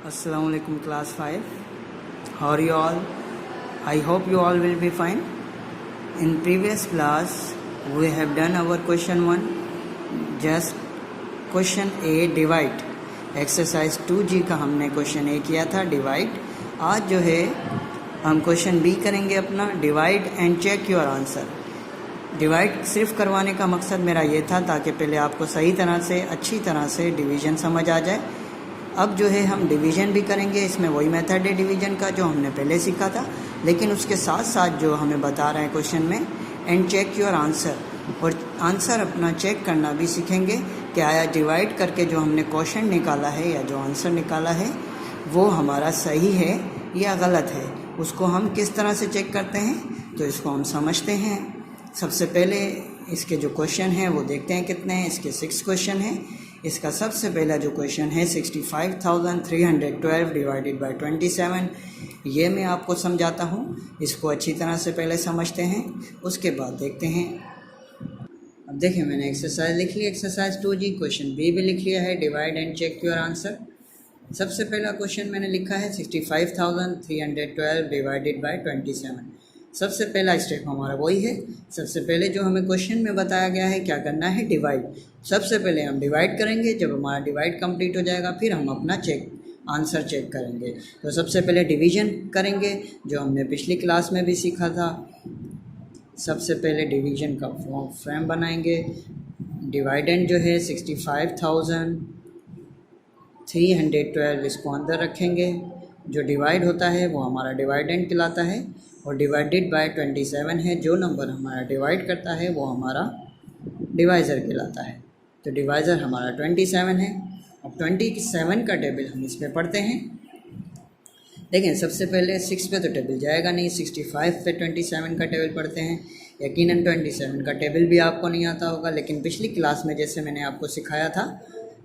Assalamualaikum class 5. How are you all? I hope you all will be fine. In previous class we have done our question 1, just question A divide. Exercise 2G का हमने question A किया था divide. आज जो है हम question B करेंगे अपना divide and check your answer. Divide सिर्फ करवाने का मकसद मेरा ये था ताकि पहले आपको सही तरह से अच्छी तरह से डिवीज़न समझ आ जाए. अब जो है हम डिवीज़न भी करेंगे, इसमें वही मेथड है डिवीज़न का जो हमने पहले सीखा था, लेकिन उसके साथ साथ जो हमें बता रहे हैं क्वेश्चन में एंड चेक योर आंसर, और आंसर अपना चेक करना भी सीखेंगे कि आया डिवाइड करके जो हमने क्वेश्चन निकाला है या जो आंसर निकाला है वो हमारा सही है या गलत है. उसको हम किस तरह से चेक करते हैं तो इसको हम समझते हैं. सबसे पहले इसके जो क्वेश्चन हैं वो देखते हैं कितने हैं. इसके 6 क्वेश्चन हैं. इसका सबसे पहला जो क्वेश्चन है 65,312 डिवाइडेड बाय 27. ये मैं आपको समझाता हूँ, इसको अच्छी तरह से पहले समझते हैं, उसके बाद देखते हैं. अब देखिए मैंने एक्सरसाइज लिख ली, एक्सरसाइज 2G. क्वेश्चन बी भी लिख लिया है, divide and check your answer. सबसे पहला क्वेश्चन मैंने लिखा है 65,312 डिवाइडेड बाय 27. सबसे पहला स्टेप हमारा वही है. सबसे पहले जो हमें क्वेश्चन में बताया गया है क्या करना है, डिवाइड. सबसे पहले हम डिवाइड करेंगे. जब हमारा डिवाइड कंप्लीट हो जाएगा फिर हम अपना आंसर चेक करेंगे. तो सबसे पहले डिवीज़न करेंगे जो हमने पिछली क्लास में भी सीखा था. सबसे पहले डिवीज़न का फ्रेम बनाएंगे. डिवाइडेंड जो है 65,312 इसको अंदर रखेंगे. जो डिवाइड होता है वो हमारा डिवाइडेंड कहलाता है, और डिवाइडेड बाय 27 है. जो नंबर हमारा डिवाइड करता है वो हमारा डिवाइज़र कहलाता है. तो डिवाइज़र हमारा 27 है. अब 27 का टेबल हम इस पर पढ़ते हैं. देखें सबसे पहले 6 पे तो टेबल जाएगा नहीं, 65 पे 27 का टेबल पढ़ते हैं. यकीनन 27 का टेबल भी आपको नहीं आता होगा, लेकिन पिछली क्लास में जैसे मैंने आपको सिखाया था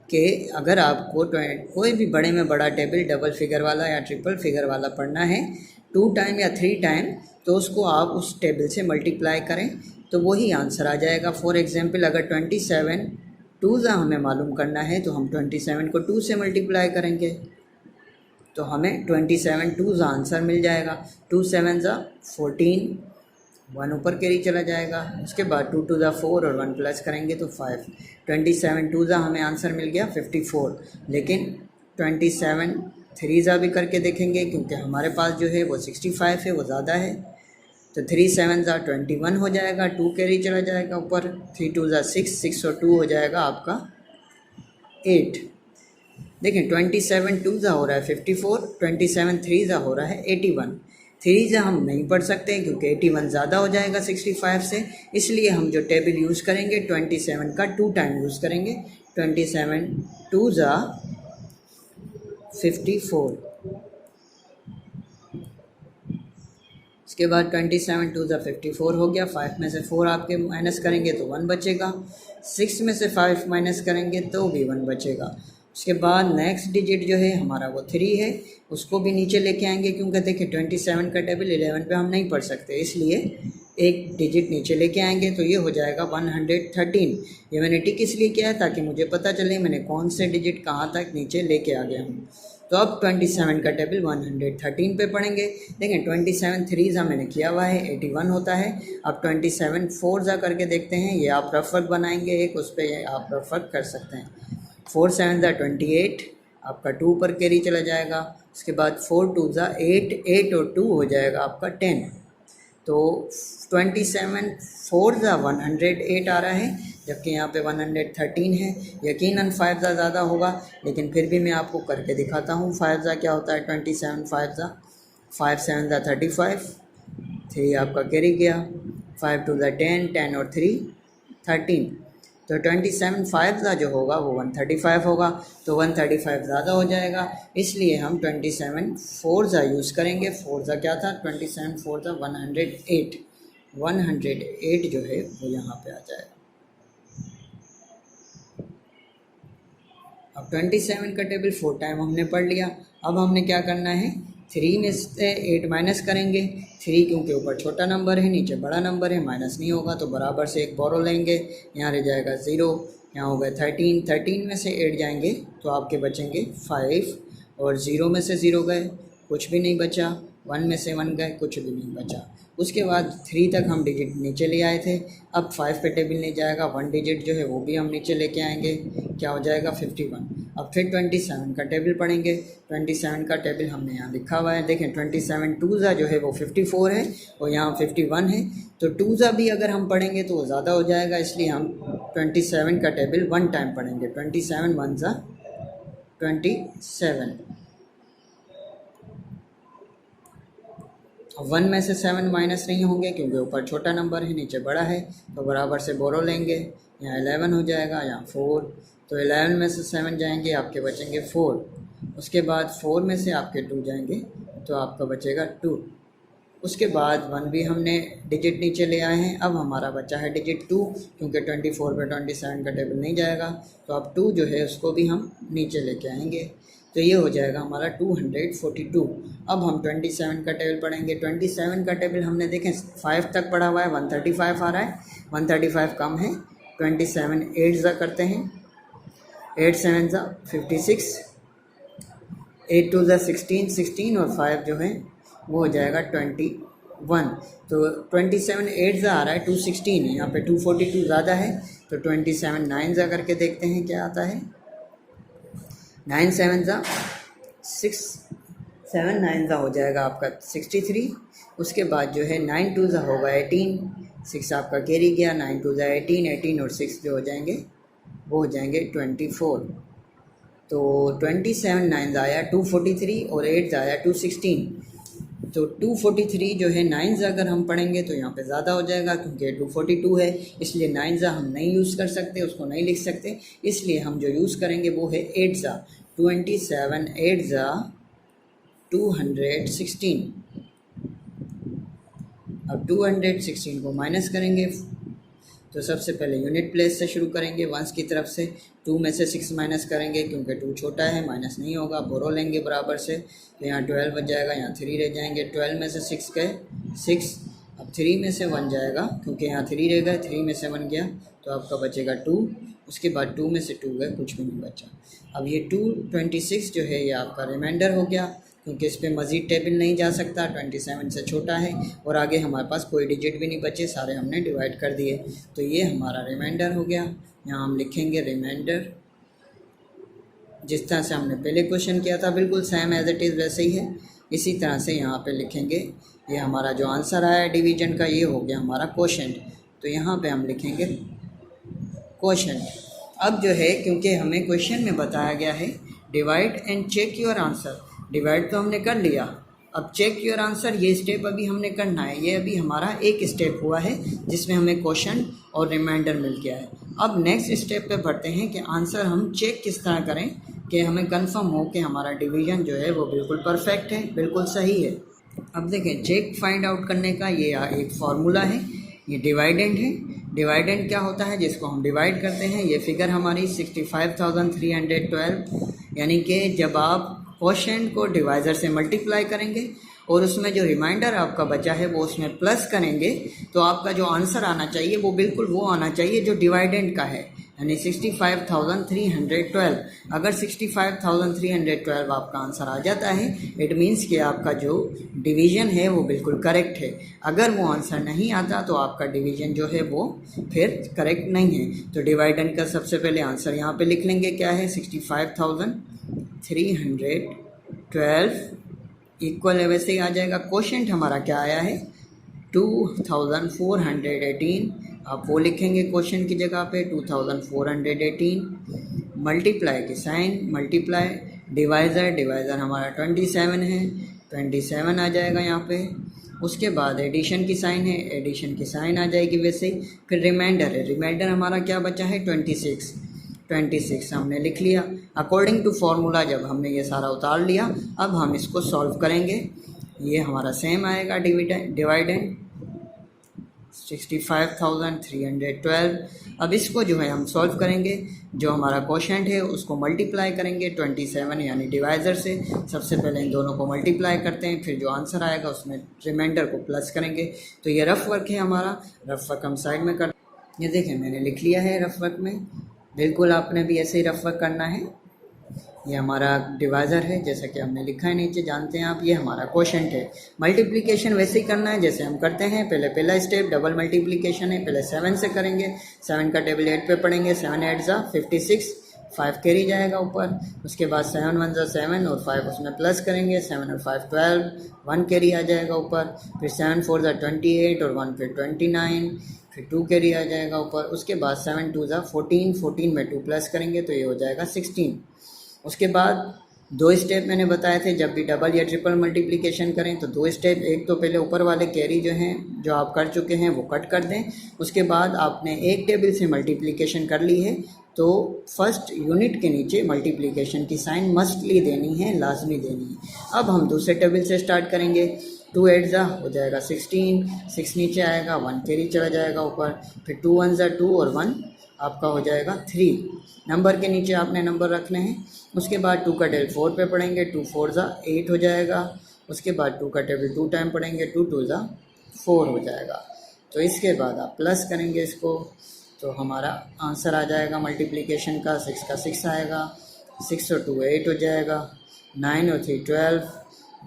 कि अगर आपको कोई भी बड़े में बड़ा टेबल डबल फिगर वाला या ट्रिपल फिगर वाला पढ़ना है 2 टाइम या 3 टाइम, तो उसको आप उस टेबल से मल्टीप्लाई करें तो वही आंसर आ जाएगा. फॉर एग्जांपल अगर 27 2 हमें मालूम करना है तो हम 27 को 2 से मल्टीप्लाई करेंगे तो हमें 27 2 आंसर मिल जाएगा. 2 7 14, 1 ऊपर कैरी चला जाएगा. उसके बाद 2 2 4 और 1 प्लस करेंगे तो 5. 27 2 हमें आंसर मिल गया 54. लेकिन 27 3 भी करके देखेंगे क्योंकि हमारे पास जो है वो 65 है, वो ज़्यादा है. तो 3 7 21 हो जाएगा. 2 कैरी चला जाएगा ऊपर. 3 2 6, 6 और 2 हो जाएगा आपका 8. देखें 27 2 हो रहा है 54, 27 3 हो रहा है 81. 3 हम नहीं पढ़ सकते क्योंकि 81 ज़्यादा हो जाएगा 65 से, इसलिए हम जो टेबल यूज़ करेंगे 27 का 2 टाइम यूज़ करेंगे. 27 2 54. इसके बाद 27 2 54 हो गया. 5 में से 4 आपके माइनस करेंगे तो 1 बचेगा. 6 में से 5 माइनस करेंगे तो भी 1 बचेगा. उसके बाद नेक्स्ट डिजिट जो है हमारा वो 3 है, उसको भी नीचे लेके आएंगे क्योंकि देखिए 27 का टेबल 11 पे हम नहीं पढ़ सकते, इसलिए एक डिजिट नीचे लेके आएंगे तो ये हो जाएगा 113. ये मैंने टिक इसलिए किया है ताकि मुझे पता चले मैंने कौन से डिजिट कहाँ तक नीचे लेके आ गया हूँ. तो अब 27 का टेबल 113 पे पढ़ेंगे. देखें 27 3 मैंने किया हुआ है 81 होता है. अब 27 4 करके देखते हैं. ये आप रफ वर्क बनाएंगे एक, उस पर आप रफ वर्क कर सकते हैं. 4 7 28, आपका 2 पर कैरी चला जाएगा. उसके बाद 4 2 8, 8 और 2 हो जाएगा आपका 10. तो 27 4 108 आ रहा है, जबकि यहाँ पे 113 है. यकीनन 5 ज़्यादा होगा, लेकिन फिर भी मैं आपको करके दिखाता हूँ. 5 क्या होता है 27 5 7 35, 3 आपका कैरी गया. 5 2 10, 10 और 3 13. तो 27 5 जो होगा वो 135 होगा. तो 135 ज़्यादा हो जाएगा, इसलिए हम 27 4 यूज़ करेंगे. 4 क्या था 27 4 108. 108 जो है वो यहाँ पे आ जाएगा. अब 27 का टेबल 4 टाइम हमने पढ़ लिया. अब हमने क्या करना है 3 में से 8 माइनस करेंगे. 3 क्योंकि ऊपर छोटा नंबर है नीचे बड़ा नंबर है, माइनस नहीं होगा तो बराबर से एक बोरो लेंगे. यहाँ रह जाएगा 0, यहाँ हो गया 13. 13 में से 8 जाएंगे तो आपके बचेंगे 5. और 0 में से 0 गए, कुछ भी नहीं बचा। 1 में से 1 गए, कुछ भी नहीं बचा। उसके बाद 3 तक हम डिजिट नीचे ले आए थे। अब 5 पे टेबल नहीं जाएगा, 1 डिजिट जो है वो भी हम नीचे लेके आएंगे, क्या हो जाएगा 51। अब फिर 27 का टेबल पढ़ेंगे। 27 का टेबल हमने यहाँ लिखा हुआ है, देखें 27 टूज़ा जो है वो 54 है और यहाँ 51 है। तो टूज़ा भी अगर हम पढ़ेंगे तो वो ज़्यादा हो जाएगा, इसलिए हम 27 का टेबल 1 टाइम पढ़ेंगे। 27 1 ज़ा 27। 1 में से 7 माइनस नहीं होंगे क्योंकि ऊपर छोटा नंबर है, नीचे बड़ा है, तो बराबर से बोरो लेंगे। यहाँ 11 हो जाएगा, यहाँ 4, तो 11 में से 7 जाएंगे, आपके बचेंगे 4। उसके बाद 4 में से आपके 2 जाएंगे तो आपका बचेगा 2। उसके बाद 1 भी हमने डिजिट नीचे ले आए हैं। अब हमारा बचा है डिजिट 2, क्योंकि 24 पे 27 का टेबल नहीं जाएगा, तो अब 2 जो है उसको भी हम नीचे लेके आएंगे, तो ये हो जाएगा हमारा 242। अब हम 27 का टेबल पढ़ेंगे। 27 का टेबल हमने देखें 5 तक पढ़ा हुआ है, 135 आ रहा है, 135 कम है। 27 8 ज़ा करते हैं, 8 7 ज़ा 56, 8 2 ज़ा 16, 16 और 5 जो है वो हो जाएगा 21। तो 27 8 ज़ा आ रहा है, 216 है, यहाँ पे 242 ज़्यादा है, तो 27 9 ज़ा करके देखते हैं क्या आता है। 9 7 ज़ा 6, 7 9 ज़ा हो जाएगा आपका 63। उसके बाद जो है 9 2 ज़ा होगा 18, 6 आपका कैरी गया, 9 2 ज़ा 18, 18 और 6 जो हो जाएंगे वो हो जाएंगे 24। तो 27 9 ज़ा आया 243 और 8 ज़ा आया 216। तो 243 जो है 9 ज़ा अगर हम पढ़ेंगे तो यहाँ पे ज़्यादा हो जाएगा, क्योंकि 242 है, इसलिए 9 ज़ा हम नहीं यूज़ कर सकते, उसको नहीं लिख सकते, इसलिए हम जो यूज़ करेंगे वो है 8 ज़ा। 27 8 ज़ा 216। अब 216 को माइनस करेंगे, तो सबसे पहले यूनिट प्लेस से शुरू करेंगे, वंस की तरफ से। 2 में से 6 माइनस करेंगे क्योंकि 2 छोटा है, माइनस नहीं होगा, बोरो लेंगे बराबर से, तो यहाँ 12 बच जाएगा, यहाँ 3 रह जाएंगे। 12 में से 6 गए 6, अब 3 में से 1 जाएगा क्योंकि यहाँ 3 रह गए, 3 में से 1 गया तो आपका बचेगा 2। उसके बाद 2 में से 2 गए, कुछ भी नहीं बचा। अब ये 226 जो है ये आपका रिमाइंडर हो गया, क्योंकि इस पर मज़ीद टेबल नहीं जा सकता, 27 से छोटा है और आगे हमारे पास कोई डिजिट भी नहीं बचे, सारे हमने डिवाइड कर दिए, तो ये हमारा रिमाइंडर हो गया। यहाँ हम लिखेंगे रिमाइंडर, जिस तरह से हमने पहले क्वेश्चन किया था बिल्कुल सेम एज इट इज़ वैसे ही है, इसी तरह से यहाँ पे लिखेंगे। ये हमारा जो आंसर आया है डिवीजन का, ये हो गया हमारा क्वोशंट, तो यहाँ पे हम लिखेंगे क्वोशंट। अब जो है क्योंकि हमें क्वेश्चन में बताया गया है divide and check your answer, divide तो हमने कर लिया, अब चेक योर आंसर ये स्टेप अभी हमने करना है। ये अभी हमारा एक स्टेप हुआ है जिसमें हमें क्वेश्चन और रिमाइंडर मिल गया है। अब नेक्स्ट स्टेप पे बढ़ते हैं कि आंसर हम चेक किस तरह करें कि हमें कंफर्म हो कि हमारा डिवीजन जो है वो बिल्कुल परफेक्ट है, बिल्कुल सही है। अब देखें चेक फाइंड आउट करने का ये एक फार्मूला है, ये डिवाइडेंड है। डिवाइडेंड क्या होता है, जिसको हम डिवाइड करते हैं। ये फिगर हमारी 65,312, यानी कि जब आप क्वोशंट को डिवाइज़र से मल्टीप्लाई करेंगे और उसमें जो रिमाइंडर आपका बचा है वो उसमें प्लस करेंगे, तो आपका जो आंसर आना चाहिए वो बिल्कुल वो आना चाहिए जो डिवाइडेंड का है, यानी 65,312। अगर 65,312 आपका आंसर आ जाता है, इट मीन्स कि आपका जो डिवीज़न है वो बिल्कुल करेक्ट है। अगर वो आंसर नहीं आता तो आपका डिवीज़न जो है वो फिर करेक्ट नहीं है। तो डिवाइडेंड का सबसे पहले आंसर यहाँ पे लिख लेंगे, क्या है 65,312 इक्वल है, वैसे ही आ जाएगा। क्वोशंट हमारा क्या आया है 2418, आप वो लिखेंगे क्वोशंट की जगह पे 2418। मल्टीप्लाई की साइन, मल्टीप्लाई, डिवाइज़र हमारा 27 है, 27 आ जाएगा यहाँ पे। उसके बाद एडिशन की साइन है, एडिशन की साइन आ जाएगी वैसे ही। फिर रिमाइंडर है, रिमाइंडर हमारा क्या बचा है 26 हमने लिख लिया अकॉर्डिंग टू फार्मूला। जब हमने ये सारा उतार लिया, अब हम इसको सॉल्व करेंगे। ये हमारा सेम आएगा डिवाइडेंड 65,312। अब इसको जो है हम सॉल्व करेंगे, जो हमारा क्वोशंट है उसको मल्टीप्लाई करेंगे 27 यानी डिवाइज़र से। सबसे पहले इन दोनों को मल्टीप्लाई करते हैं, फिर जो आंसर आएगा उसमें रिमाइंडर को प्लस करेंगे। तो ये रफ वर्क है हमारा, रफ वर्क हम साइड में कर, ये देखें मैंने लिख लिया है रफ वर्क में, बिल्कुल आपने भी ऐसे ही रफ वर्क करना है। ये हमारा डिवाइज़र है, जैसा कि हमने लिखा है नीचे, जानते हैं आप। ये हमारा क्वोशंट है। मल्टीप्लिकेशन वैसे ही करना है जैसे हम करते हैं। पहला स्टेप डबल मल्टीप्लिकेशन है, पहले 7 से करेंगे। 7 का टेबल 8 पे पढ़ेंगे। 7 8 ज़ा 56, 5 कैरी जाएगा ऊपर। उसके बाद 7 1 ज़ा 7 और 5 उसमें प्लस करेंगे। 7 और 5 12, 1 कैरी आ जाएगा ऊपर। फिर 7 4 ज़ा 28 और 1 फिर 29, फिर 2 कैरी आ जाएगा ऊपर। उसके बाद 7 2 ज़ा 14, 14 में 2 प्लस करेंगे तो ये हो जाएगा 16। उसके बाद 2 स्टेप मैंने बताए थे, जब भी डबल या ट्रिपल मल्टीप्लिकेशन करें तो 2 स्टेप। एक तो पहले ऊपर वाले कैरी जो हैं जो आप कर चुके हैं वो कट कर दें। उसके बाद आपने एक टेबल से मल्टीप्लिकेशन कर ली है तो फर्स्ट यूनिट के नीचे मल्टीप्लिकेशन की साइन मस्टली देनी है, लाजमी देनी है। अब हम दूसरे टेबल से स्टार्ट करेंगे। 2 8 ज़ा हो जाएगा 16, 6 नीचे आएगा, 1 कैरी चला जाएगा ऊपर। फिर 2 1 ज़ा 2 और 1 आपका हो जाएगा 3। नंबर के नीचे आपने नंबर रखने हैं। उसके बाद 2 का टेबल 4 पे पढ़ेंगे। 2 4 ज़ा 8 हो जाएगा। उसके बाद 2 का टेबल 2 टाइम पढ़ेंगे। 2 2 ज़ा 4 हो जाएगा। तो इसके बाद आप प्लस करेंगे इसको तो हमारा आंसर आ जाएगा मल्टीप्लिकेशन का 6 का 6 आएगा। 6 और 2 8 हो जाएगा। 9 और 3 12,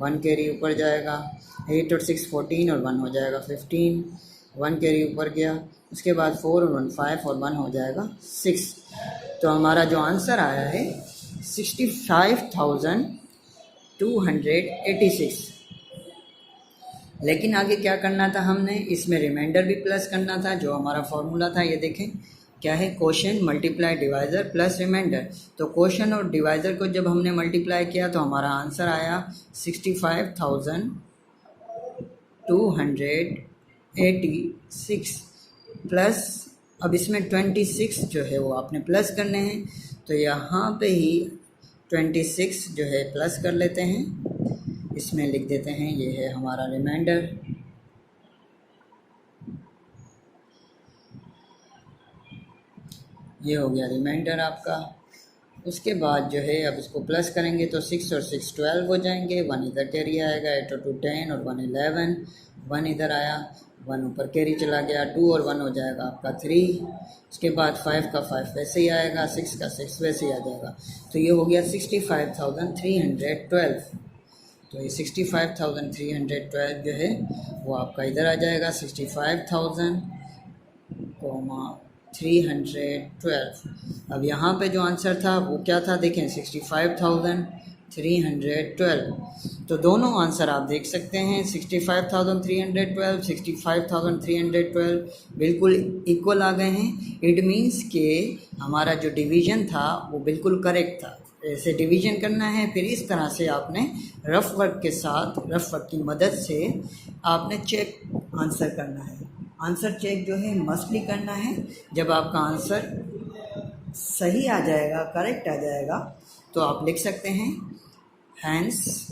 1 कैरी ऊपर जाएगा। 8 और 6 14 और 1 हो जाएगा 15, 1 कैरी ऊपर गया। उसके बाद 4 और 1 5 और 1 हो जाएगा 6। तो हमारा जो आंसर आया है 65,286। लेकिन आगे क्या करना था हमने, इसमें रिमाइंडर भी प्लस करना था। जो हमारा फॉर्मूला था ये देखें क्या है, quotient multiply divisor plus remainder. तो क्वोशंट और डिवाइज़र को जब हमने मल्टीप्लाई किया तो हमारा आंसर आया 65,286 प्लस, अब इसमें 26 जो है वो आपने प्लस करने हैं तो यहाँ पे ही 26 जो है प्लस कर लेते हैं। इसमें लिख देते हैं ये है हमारा रिमाइंडर। ये हो गया रिमाइंडर आपका। उसके बाद जो है अब इसको प्लस करेंगे तो 6 और 6 12 हो जाएंगे। 1 इधर कैरी आएगा। 8 और 2 10 और 1 11, 1 इधर आया, 1 ऊपर कैरी चला गया। 2 और 1 हो जाएगा आपका 3। उसके बाद 5 का 5 वैसे ही आएगा, 6 का 6 वैसे ही आ जाएगा। तो ये हो गया 65,312। तो ये 65,312 जो है वो आपका इधर आ जाएगा 65,312। अब यहाँ पे जो आंसर था वो क्या था देखें, 65,312। तो दोनों आंसर आप देख सकते हैं 65,312, 65,312 बिल्कुल इक्वल आ गए हैं। इट मीन्स कि हमारा जो डिवीज़न था वो बिल्कुल करेक्ट था। ऐसे डिवीज़न करना है, फिर इस तरह से आपने रफ वर्क के साथ, रफ वर्क की मदद से आपने चेक आंसर करना है। आंसर चेक जो है मस्टली करना है। जब आपका आंसर सही आ जाएगा, करेक्ट आ जाएगा, तो आप लिख सकते हैं hence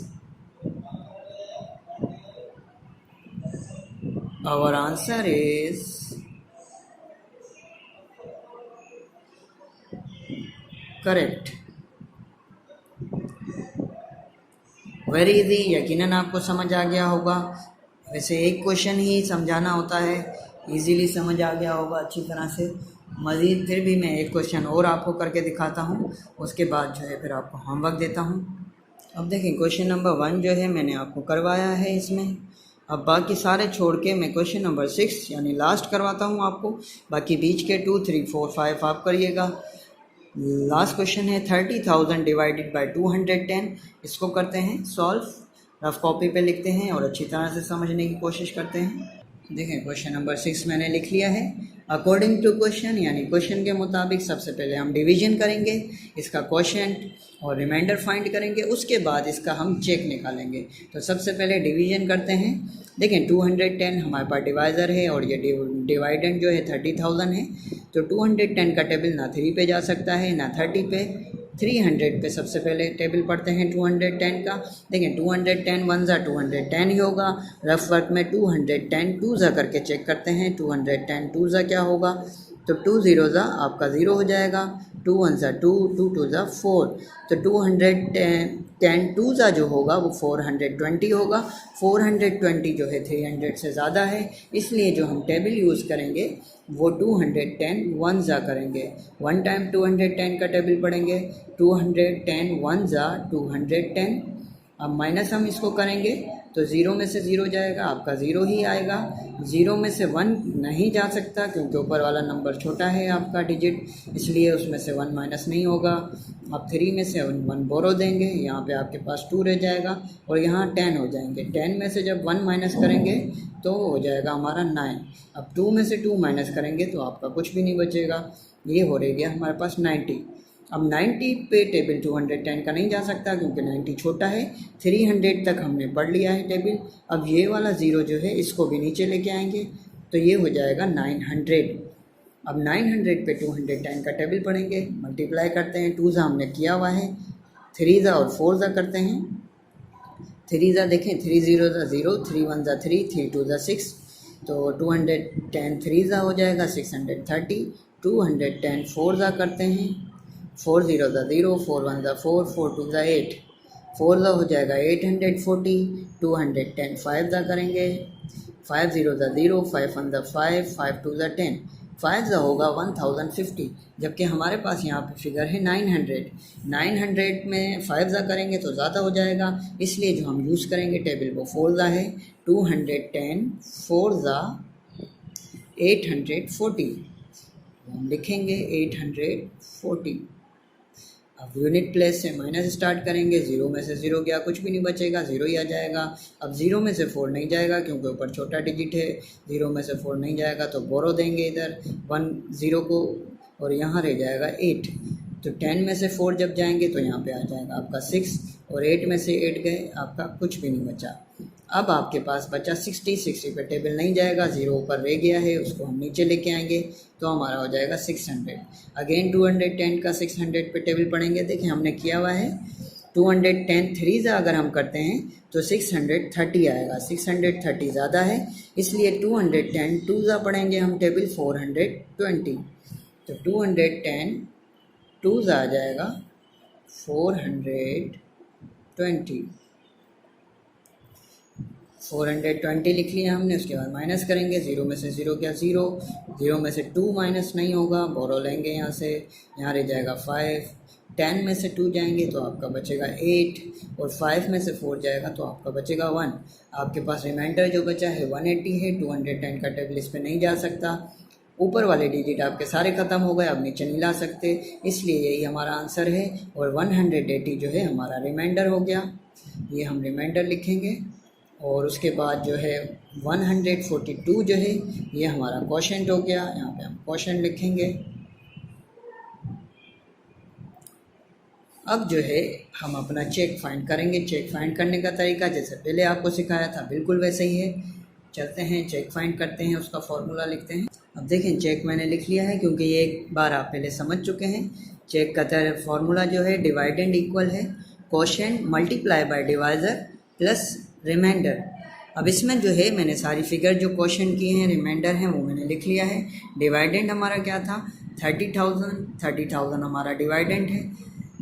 our answer is correct. Very easy, यकीनन आपको समझ आ गया होगा। वैसे एक क्वेश्चन ही समझाना होता है, इजीली समझ आ गया होगा अच्छी तरह से। मज़ीद फिर भी मैं एक क्वेश्चन और आपको करके दिखाता हूँ, उसके बाद जो है फिर आपको होमवर्क देता हूँ। अब देखें क्वेश्चन नंबर 1 जो है मैंने आपको करवाया है इसमें। अब बाकी सारे छोड़ के मैं क्वेश्चन नंबर 6 यानी लास्ट करवाता हूँ आपको। बाकी बीच के 2 3 4 5 आप करिएगा। लास्ट क्वेश्चन है 30,000 डिवाइडेड बाय 210। इसको करते हैं सॉल्व, रफ कॉपी पे लिखते हैं और अच्छी तरह से समझने की कोशिश करते हैं। देखें क्वेश्चन नंबर 6 मैंने लिख लिया है। अकॉर्डिंग टू क्वेश्चन यानी क्वेश्चन के मुताबिक सबसे पहले हम डिवीजन करेंगे, इसका क्वोशंट और रिमाइंडर फाइंड करेंगे, उसके बाद इसका हम चेक निकालेंगे। तो सबसे पहले डिवीजन करते हैं। देखें 210 हमारे पास डिवाइज़र है और ये डिवाइडेंड जो है 30,000 है। तो 210 का टेबल ना 3 पे जा सकता है ना 30 पे, 300 पे सबसे पहले टेबल पढ़ते हैं 210 का। देखें 210 1 ज़ा 210 ही होगा। रफ वर्क में 210 2 ज़ा करके चेक करते हैं। 210 2 ज़ा क्या होगा, तो 2 ज़ीरो ज़ा आपका 0 हो जाएगा, 2 वन ज़ा 2, 2 टू ज़ा 4, तो 210 2 ज़ा जो होगा वो 420 होगा। 420 जो है 300 से ज़्यादा है, इसलिए जो हम टेबल यूज़ करेंगे वो 210 1 ज़ा करेंगे। 1 टाइम 210 का टेबल पढ़ेंगे, 210 1 ज़ा 210। अब माइनस हम इसको करेंगे तो 0 में से 0 जाएगा, आपका 0 ही आएगा। 0 में से 1 नहीं जा सकता क्योंकि ऊपर वाला नंबर छोटा है आपका डिजिट, इसलिए उसमें से 1 माइनस नहीं होगा। अब 3 में से 1 बोरो देंगे, यहाँ पे आपके पास 2 रह जाएगा और यहाँ 10 हो जाएंगे। 10 में से जब 1 माइनस करेंगे तो हो जाएगा हमारा 9। अब 2 में से 2 माइनस करेंगे तो आपका कुछ भी नहीं बचेगा, ये हो रह गया हमारे पास 90। अब 90 पे टेबल 210 का नहीं जा सकता क्योंकि 90 छोटा है। 300 तक हमने पढ़ लिया है टेबल। अब ये वाला 0 जो है इसको भी नीचे लेके आएंगे तो ये हो जाएगा 900। अब 900 पे 210 का टेबल पढ़ेंगे, मल्टीप्लाई करते हैं। 2 ज़ा हमने किया हुआ है, 3 ज़ा और 4 ज़ा करते हैं। 3 ज़ा देखें, 3 ज़ीरो ज़ा 0, 3 1 ज़ा 3, 3 2 ज़ा 6, तो 210 3 ज़ा हो जाएगा 630। 210 4 ज़ा करते हैं, 4 ज़ीरो ज़ा 0, 4 1 ज़ा 4, 4 2 ज़ा 8, 4 ज़ा हो जाएगा 840। 210 5 ज़ा करेंगे, 5 ज़ीरो ज़ा 0, 5 1 ज़ा 5, 5 2 ज़ा 10, 5 ज़ा होगा 1050। जबकि हमारे पास यहाँ पे फिगर है 900। 900 में 5 ज़ा करेंगे तो ज़्यादा हो जाएगा, इसलिए जो हम यूज़ करेंगे टेबल वो 4 ज़ा है। 210 4 ज़ा 840, हम लिखेंगे 840। अब यूनिट प्लेस से माइनस स्टार्ट करेंगे, 0 में से 0 गया, कुछ भी नहीं बचेगा, 0 ही आ जाएगा। अब 0 में से 4 नहीं जाएगा क्योंकि ऊपर छोटा डिजिट है, 0 में से 4 नहीं जाएगा तो बोरो देंगे इधर 1 0 को और यहाँ रह जाएगा 8। तो 10 में से 4 जब जाएंगे तो यहाँ पे आ जाएगा आपका 6 और 8 में से 8 गए, आपका कुछ भी नहीं बचा। अब आपके पास बचा 60। 60 पे टेबल नहीं जाएगा, 0 ऊपर रह गया है, उसको हम नीचे लेके आएंगे तो हमारा हो जाएगा 600। अगेन 210 का 600 पे टेबल पढ़ेंगे। देखिए हमने किया हुआ है 210 3 ज़ा अगर हम करते हैं तो 630 आएगा, 630 ज़्यादा है, इसलिए 210 2 ज़ा पढ़ेंगे हम टेबल 420। तो 210 2 ज़ा आ जाएगा 420। 420 लिख लिया हमने, उसके बाद माइनस करेंगे। 0 में से 0 क्या 0, 0 में से 2 माइनस नहीं होगा, बोरो लेंगे यहाँ से, यहाँ रह जाएगा 5। 10 में से 2 जाएंगे तो आपका बचेगा 8 और 5 में से 4 जाएगा तो आपका बचेगा 1। आपके पास रिमाइंडर जो बचा है 180 है। 210 का टेबल इस पर नहीं जा सकता, ऊपर वाले डिजिट आपके सारे ख़त्म हो गए, अब नीचे नहीं ला सकते, इसलिए यही हमारा आंसर है। और 180 जो है हमारा रिमाइंडर हो गया, ये हम रिमाइंडर लिखेंगे। और उसके बाद जो है 142 जो है ये हमारा क्वोशंट हो गया, यहाँ पे हम क्वोशंट लिखेंगे। अब जो है हम अपना चेक फाइंड करेंगे। चेक फाइंड करने का तरीका जैसे पहले आपको सिखाया था बिल्कुल वैसे ही है। चलते हैं चेक फाइंड करते हैं, उसका फॉर्मूला लिखते हैं। अब देखें चेक मैंने लिख लिया है क्योंकि ये एक बार आप पहले समझ चुके हैं। चेक का फॉर्मूला जो है डिवाइडेंड इक्वल है quotient multiply by divisor plus remainder. अब इसमें जो है मैंने सारी फिगर जो क्वेश्चन किए हैं रिमाइंडर हैं वो मैंने लिख लिया है। डिवाइडेंड हमारा क्या था 30,000 हमारा डिवाइडेंड है,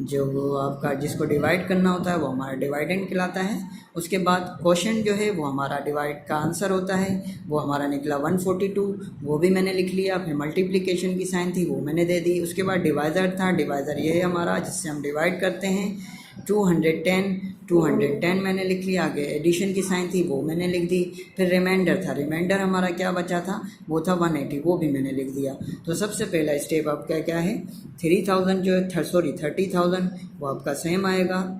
जो आपका जिसको डिवाइड करना होता है वो हमारा डिवाइडेंड कहलाता है। उसके बाद क्वेश्चन जो है वो हमारा डिवाइड का आंसर होता है, वो हमारा निकला 142, वो भी मैंने लिख लिया। फिर मल्टीप्लिकेशन की साइन थी वो मैंने दे दी। उसके बाद डिवाइज़र था, डिवाइज़र ये है हमारा जिससे हम डिवाइड करते हैं 210 मैंने लिख लिया। आगे एडिशन की साइन थी वो मैंने लिख दी। फिर रिमाइंडर था, रिमाइंडर हमारा क्या बचा था वो था 180, वो भी मैंने लिख दिया। तो सबसे पहला स्टेप आपका क्या है 30,000 वो आपका सेम आएगा।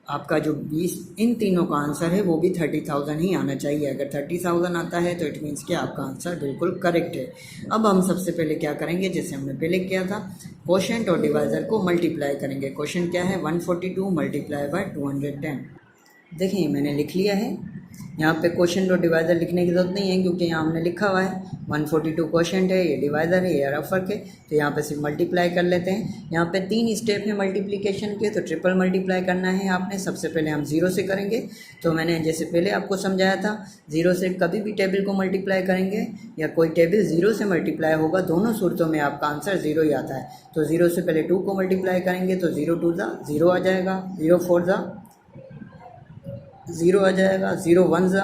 आपका जो 20 इन तीनों का आंसर है वो भी 30,000 ही आना चाहिए। अगर 30,000 आता है तो इट मीन्स कि आपका आंसर बिल्कुल करेक्ट है। अब हम सबसे पहले क्या करेंगे जैसे हमने पहले किया था क्वोशंट और डिवाइज़र को मल्टीप्लाई करेंगे। क्वोशंट क्या है 142 मल्टीप्लाई बाय 210। देखिए मैंने लिख लिया है यहाँ पे क्वेश्चन और डिवाइज़र लिखने की ज़रूरत नहीं है, क्योंकि यहाँ हमने लिखा हुआ है 142 क्वेश्चन है, ये डिवाइज़र है, ये रफ वर्क है। तो यहाँ पे सिर्फ मल्टीप्लाई कर लेते हैं। यहाँ पे 3 स्टेप है मल्टीप्लिकेशन के, तो ट्रिपल मल्टीप्लाई करना है आपने। सबसे पहले हम 0 से करेंगे। तो मैंने जैसे पहले आपको समझाया था, 0 से कभी भी टेबल को मल्टीप्लाई करेंगे या कोई टेबल 0 से मल्टीप्लाई होगा, दोनों सूरतों में आपका आंसर 0 ही आता है। तो 0 से पहले 2 को मल्टीप्लाई करेंगे तो 0 2 ज़ा 0 आ जाएगा, 0 4 ज़ा 0 आ जाएगा, 0 1 ज़ा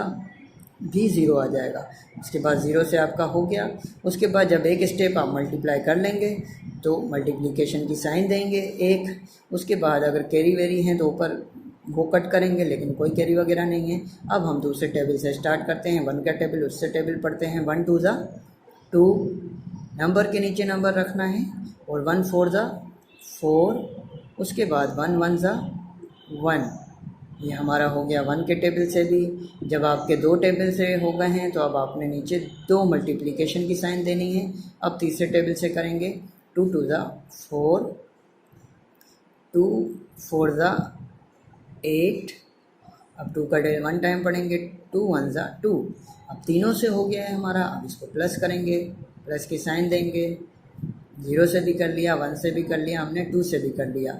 भी 0 आ जाएगा। उसके बाद 0 से आपका हो गया। उसके बाद जब एक स्टेप आप मल्टीप्लाई कर लेंगे तो मल्टीप्लिकेशन की साइन देंगे 1। उसके बाद अगर कैरी वेरी हैं तो ऊपर वो कट करेंगे, लेकिन कोई कैरी वगैरह नहीं है। अब हम दूसरे टेबल से स्टार्ट करते हैं। 1 का टेबल, उससे टेबल पढ़ते हैं। 1 2 ज़ा 2, नंबर के नीचे नंबर रखना है, और 1 4 ज़ा 4। उसके बाद 1 1 ज़ा 1। ये हमारा हो गया 1 के टेबल से भी। जब आपके 2 टेबल से हो गए हैं तो अब आपने नीचे 2 मल्टीप्लिकेशन की साइन देनी है। अब तीसरे टेबल से करेंगे। 2 2 ज़ा 4, 2 4 ज़ा 8। अब 2 का टेबल 1 टाइम पढ़ेंगे। 2 1 ज़ा 2। अब तीनों से हो गया है हमारा। अब इसको प्लस करेंगे, प्लस की साइन देंगे। 0 से भी कर लिया, 1 से भी कर लिया हमने, 2 से भी कर लिया।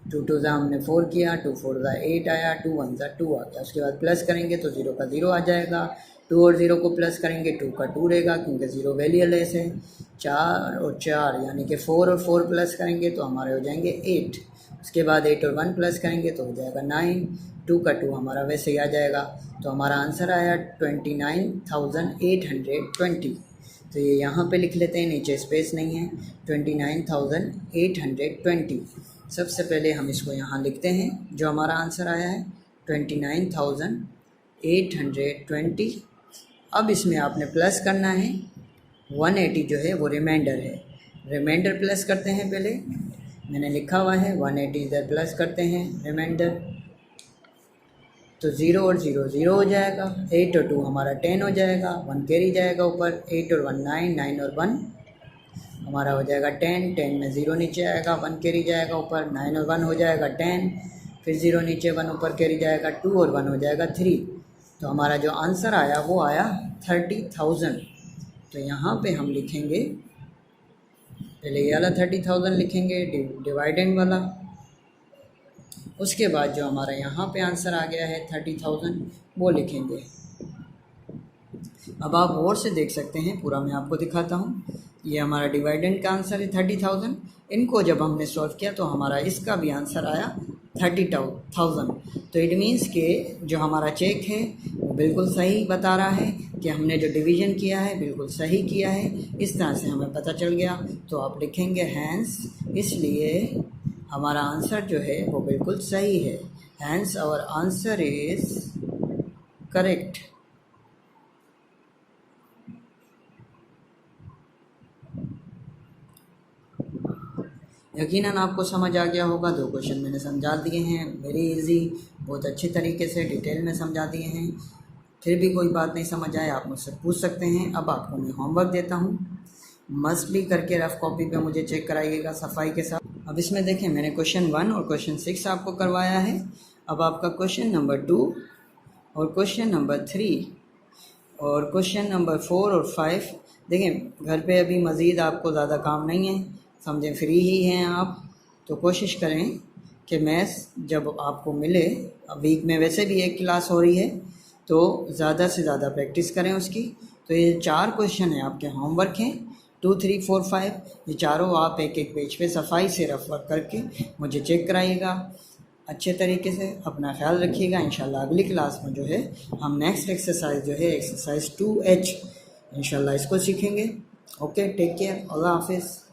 2 2 ज़ा हमने 4 किया, 2 4 ज़ा 8 आया, 2 1 ज़ा 2 आ गया। उसके बाद प्लस करेंगे तो 0 का 0 आ जाएगा। 2 और 0 को प्लस करेंगे, 2 का 2 रहेगा, क्योंकि 0 वैल्यूलेस है। 4 और 4 यानी कि 4 और 4 प्लस करेंगे तो हमारे हो जाएंगे 8। उसके बाद 8 और 1 प्लस करेंगे तो हो जाएगा 9। 2 का 2 हमारा वैसे ही आ जाएगा। तो हमारा आंसर आया 29,820। तो ये यहाँ पे लिख लेते हैं, नीचे स्पेस नहीं है। 29,820। सबसे पहले हम इसको यहाँ लिखते हैं, जो हमारा आंसर आया है 29,820। अब इसमें आपने प्लस करना है 180, जो है वो रिमाइंडर है। रिमाइंडर प्लस करते हैं पहले, मैंने लिखा हुआ है 180 इधर प्लस करते हैं रिमाइंडर। तो 0 और 0 0 हो जाएगा। 8 और 2 हमारा 10 हो जाएगा, 1 कैरी जाएगा ऊपर। 8 और 1 9, 9 और 1 हमारा हो जाएगा 10। 10 में 0 नीचे आएगा, 1 कैरी जाएगा ऊपर। 9 और 1 हो जाएगा 10, फिर 0 नीचे, 1 ऊपर कैरी जाएगा। 2 और 1 हो जाएगा 3। तो हमारा जो आंसर आया वो आया 30,000। तो यहाँ पे हम लिखेंगे, पहले ये वाला 30,000 लिखेंगे, डिवाइडेंड वाला। उसके बाद जो हमारा यहाँ पे आंसर आ गया है 30,000 वो लिखेंगे। अब आप और से देख सकते हैं, पूरा मैं आपको दिखाता हूँ। ये हमारा डिवाइडेंड का आंसर है 30,000। इनको जब हमने सॉल्व किया तो हमारा इसका भी आंसर आया 30,000। तो इट मीन्स के जो हमारा चेक है वो बिल्कुल सही बता रहा है कि हमने जो डिवीज़न किया है बिल्कुल सही किया है। इस तरह से हमें पता चल गया। तो आप लिखेंगे हैंस, इसलिए हमारा आंसर जो है वो बिल्कुल सही है। Hence our answer is correct. यकीनन आपको समझ आ गया होगा। 2 क्वेश्चन मैंने समझा दिए हैं, वेरी इजी, बहुत अच्छे तरीके से डिटेल में समझा दिए हैं। फिर भी कोई बात नहीं समझ आए आप मुझसे पूछ सकते हैं। अब आपको मैं होमवर्क देता हूँ, मस्टली करके रफ कॉपी पे मुझे चेक कराइएगा सफाई के साथ। अब इसमें देखें, मैंने क्वेश्चन 1 और क्वेश्चन 6 आपको करवाया है। अब आपका क्वेश्चन नंबर 2 और क्वेश्चन नंबर 3 और क्वेश्चन नंबर 4 और 5 देखें। घर पे अभी मज़ीद आपको ज़्यादा काम नहीं है, समझें फ्री ही हैं आप, तो कोशिश करें कि मैथ्स जब आपको मिले, वीक में वैसे भी एक क्लास हो रही है, तो ज़्यादा से ज़्यादा प्रैक्टिस करें उसकी। तो ये 4 क्वेश्चन हैं आपके होमवर्क हैं, 2 3 4 5। ये चारों आप एक एक पेज पे सफाई से रफ वर्क करके मुझे चेक कराइएगा अच्छे तरीके से। अपना ख्याल रखिएगा। इंशाल्लाह अगली क्लास में जो है हम नेक्स्ट एक्सरसाइज जो है एक्सरसाइज 2H इंशाल्लाह इसको सीखेंगे। ओके, टेक केयर, अल्लाह हाफिज़।